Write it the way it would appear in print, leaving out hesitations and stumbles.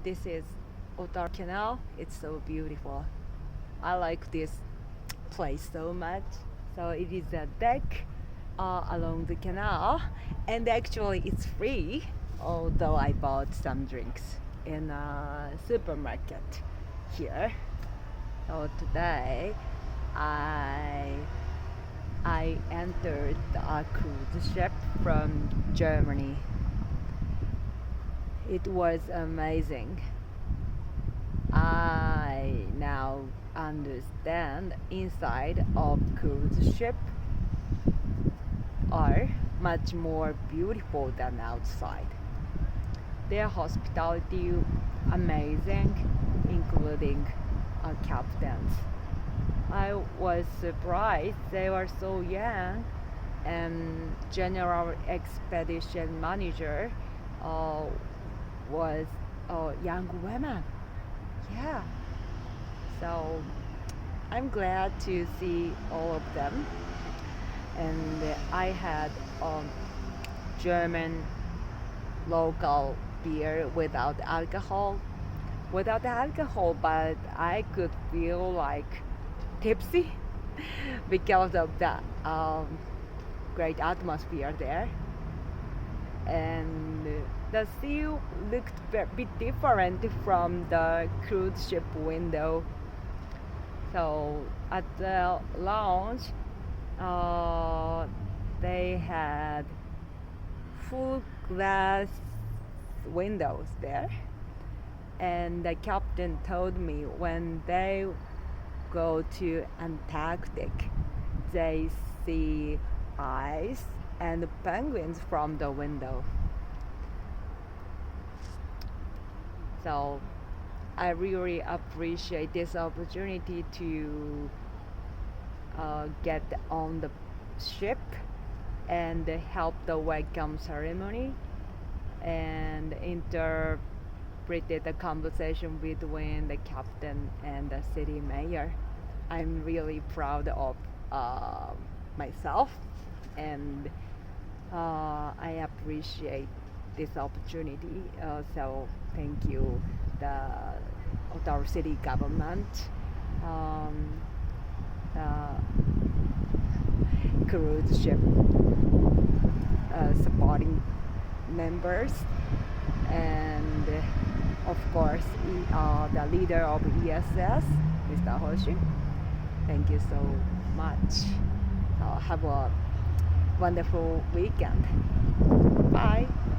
This is Otaru Canal. It's so beautiful. I like this place so much. So it is a deck along the canal, and actually it's free. Although I bought some drinks in a supermarket here. So today I I entered a cruise ship from Germany. It was amazing. I now understand inside of cruise ship are much more beautiful than outside. Their hospitality amazing, including captains. I was surprised they were so young, and general expedition manager uh, was a young woman. Yeah, so I'm glad to see all of them. And I had German local beer without alcohol, but I could feel like tipsy because of the great atmosphere there. And the sea looked a bit different from the cruise ship window. So at the lounge, uh, they had full glass windows there. And the captain told me when they go to Antarctic, they see ice and penguins from the window. So I really appreciate this opportunity to get on the ship and help the welcome ceremony and interpreted the conversation between the captain and the city mayor. I'm really proud of myself, and I appreciate this opportunity. So thank you, the Otaru city government, um, the cruise ship supporting members, and of course the leader of ESS, Mr. Hoshi. Thank you so much. Have a wonderful weekend. Bye.